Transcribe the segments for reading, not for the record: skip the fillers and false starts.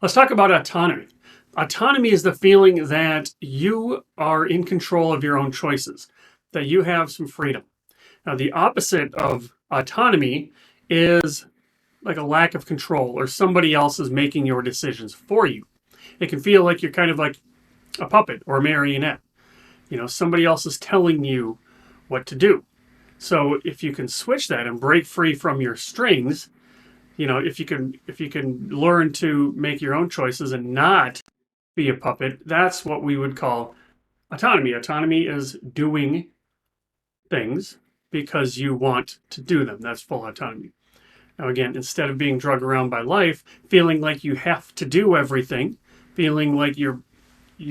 Let's talk about autonomy. Autonomy is the feeling that you are in control of your own choices, that you have some freedom. Now, the opposite of autonomy is like a lack of control, or somebody else is making your decisions for you. It can feel like you're kind of like a puppet or a marionette. Somebody else is telling you what to do. So if you can switch that and break free from your strings, if you can learn to make your own choices and not be a puppet, that's what we would call autonomy. Autonomy is doing things because you want to do them. That's full autonomy. Now, again, instead of being drug around by life, feeling like you have to do everything, feeling like you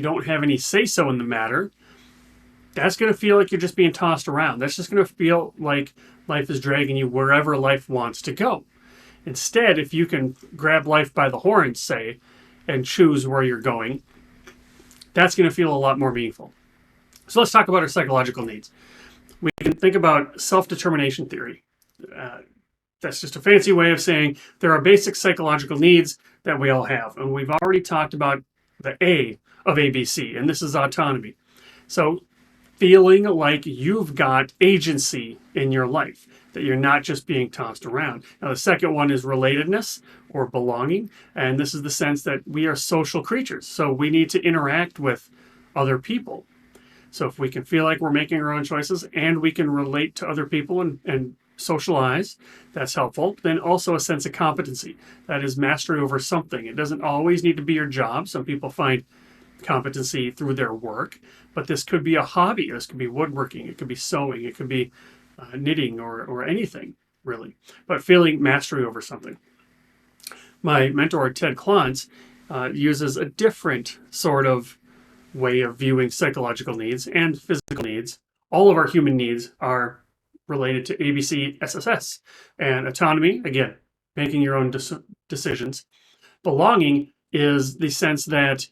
don't have any say-so in the matter, that's going to feel like you're just being tossed around. That's just going to feel like life is dragging you wherever life wants to go. Instead, if you can grab life by the horns, say, and choose where you're going, that's going to feel a lot more meaningful. So let's talk about our psychological needs. We can think about self-determination theory. That's just a fancy way of saying there are basic psychological needs that we all have. And we've already talked about the A of ABC, and this is autonomy. So feeling like you've got agency in your life, that you're not just being tossed around. Now, the second one is relatedness or belonging. And this is the sense that we are social creatures. So we need to interact with other people. So if we can feel like we're making our own choices and we can relate to other people and socialize, that's helpful. Then also a sense of competency. That is mastery over something. It doesn't always need to be your job. Some people find competency through their work, but this could be a hobby. This could be woodworking. It could be sewing. It could be knitting or anything, really. But feeling mastery over something. My mentor, Ted Klontz, uses a different sort of way of viewing psychological needs and physical needs. All of our human needs are related to ABC SSS. And autonomy, again, making your own decisions. Belonging is the sense that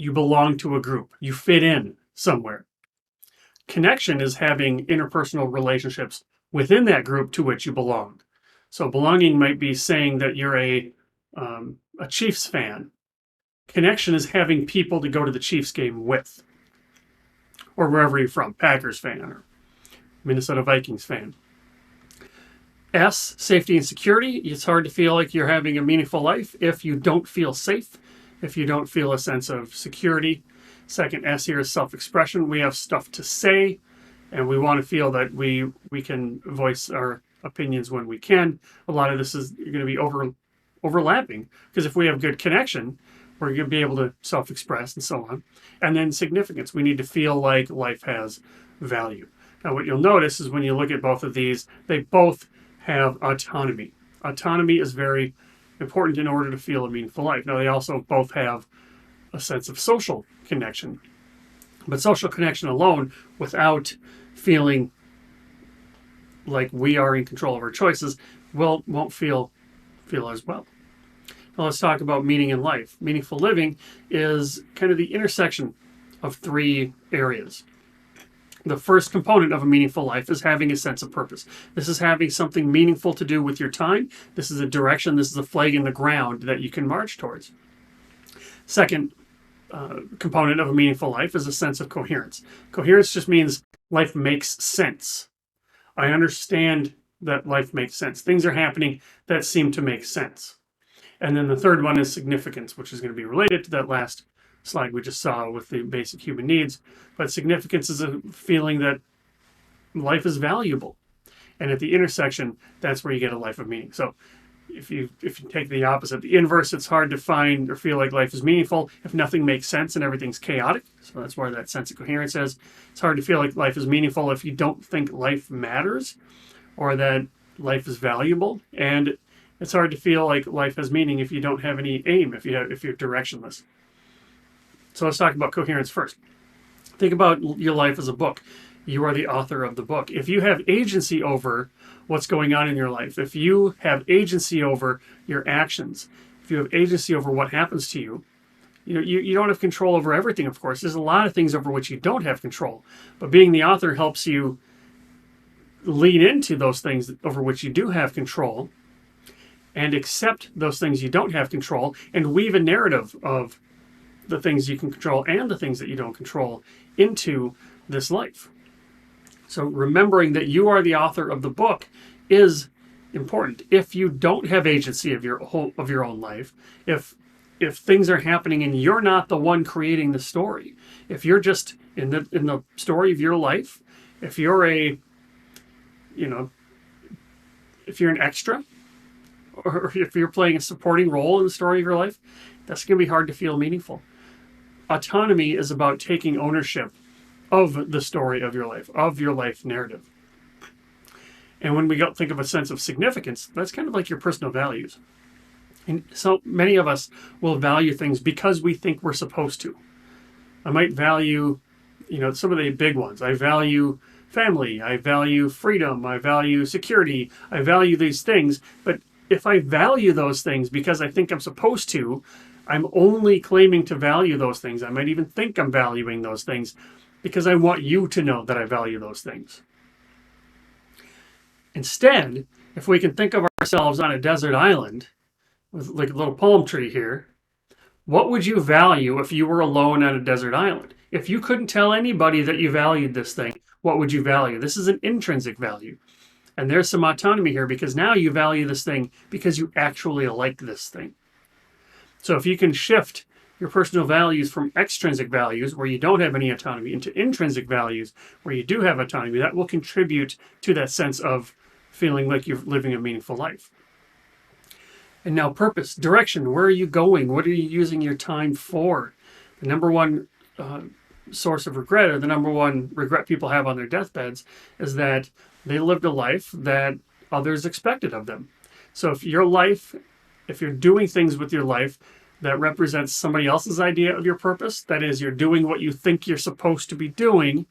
you belong to a group, you fit in somewhere. Connection is having interpersonal relationships within that group to which you belong. So belonging might be saying that you're a Chiefs fan. Connection is having people to go to the Chiefs game with, or wherever you're from, Packers fan or Minnesota Vikings fan. S, safety and security. It's hard to feel like you're having a meaningful life if you don't feel safe, if you don't feel a sense of security. Second S here is self-expression. We have stuff to say, and we want to feel that we can voice our opinions when we can. A lot of this is going to be overlapping, because if we have good connection, we're going to be able to self-express and so on. And then significance. We need to feel like life has value. Now, what you'll notice is when you look at both of these, they both have autonomy. Autonomy is very important in order to feel a meaningful life. Now, they also both have a sense of social connection. But social connection alone, without feeling like we are in control of our choices, won't feel as well. Now let's talk about meaning in life. Meaningful living is kind of the intersection of three areas. The first component of a meaningful life is having a sense of purpose. This is having something meaningful to do with your time. This is a direction. This is a flag in the ground that you can march towards. Second component of a meaningful life is a sense of coherence. Coherence just means life makes sense. I understand that life makes sense. Things are happening that seem to make sense. And then the third one is significance, which is going to be related to that last slide we just saw with the basic human needs. But significance is a feeling that life is valuable. And at the intersection, that's where you get a life of meaning. So if you take the opposite, the inverse, it's hard to find or feel like life is meaningful if nothing makes sense and everything's chaotic. So that's where that sense of coherence is. It's hard to feel like life is meaningful if you don't think life matters or that life is valuable. And it's hard to feel like life has meaning if you don't have any aim, if you're directionless. So let's talk about coherence first. Think about your life as a book. You are the author of the book. If you have agency over what's going on in your life, if you have agency over your actions, if you have agency over what happens to you, you don't have control over everything, of course. There's a lot of things over which you don't have control. But being the author helps you lean into those things over which you do have control and accept those things you don't have control and weave a narrative of the things you can control and the things that you don't control into this life. So remembering that you are the author of the book is important. If you don't have agency of your own life, if things are happening and you're not the one creating the story, if you're just in the story of your life, if you're if you're an extra, or if you're playing a supporting role in the story of your life, that's going to be hard to feel meaningful. Autonomy is about taking ownership of the story of your life narrative. And when we think of a sense of significance, that's kind of like your personal values. And so many of us will value things because we think we're supposed to. I might value, some of the big ones. I value family. I value freedom. I value security. I value these things. But if I value those things because I think I'm supposed to, I'm only claiming to value those things. I might even think I'm valuing those things because I want you to know that I value those things. Instead, if we can think of ourselves on a desert island with like a little palm tree here, what would you value if you were alone on a desert island? If you couldn't tell anybody that you valued this thing, what would you value? This is an intrinsic value. And there's some autonomy here because now you value this thing because you actually like this thing. So if you can shift your personal values from extrinsic values where you don't have any autonomy into intrinsic values where you do have autonomy, that will contribute to that sense of feeling like you're living a meaningful life. And now purpose, direction, where are you going? What are you using your time for? The number one source of regret, or the number one regret people have on their deathbeds, is that they lived a life that others expected of them. So if you're doing things with your life that represents somebody else's idea of your purpose, that is, you're doing what you think you're supposed to be doing,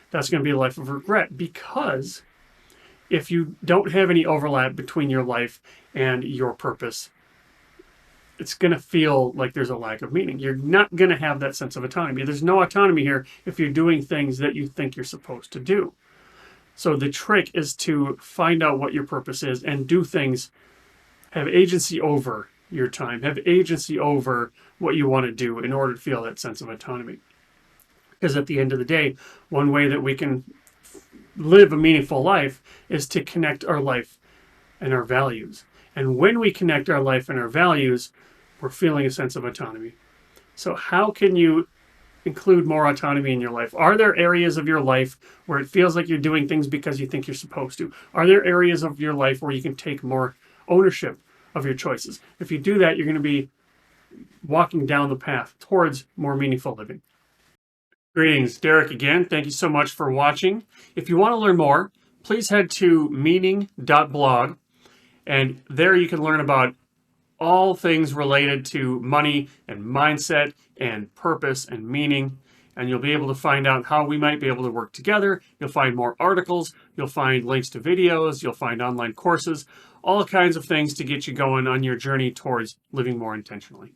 that's going to be a life of regret. Because if you don't have any overlap between your life and your purpose, it's going to feel like there's a lack of meaning. You're not going to have that sense of autonomy. There's no autonomy here if you're doing things that you think you're supposed to do. So the trick is to find out what your purpose is and do things, have agency over your time, have agency over what you want to do in order to feel that sense of autonomy. Because at the end of the day, one way that we can live a meaningful life is to connect our life and our values. And when we connect our life and our values, we're feeling a sense of autonomy. So how can you include more autonomy in your life? Are there areas of your life where it feels like you're doing things because you think you're supposed to? Are there areas of your life where you can take more ownership of your choices? If you do that, you're going to be walking down the path towards more meaningful living. Greetings, Derek again. Thank you so much for watching. If you want to learn more, please head to meaning.blog, and there you can learn about all things related to money and mindset and purpose and meaning. And you'll be able to find out how we might be able to work together. You'll find more articles. You'll find links to videos. You'll find online courses, all kinds of things to get you going on your journey towards living more intentionally.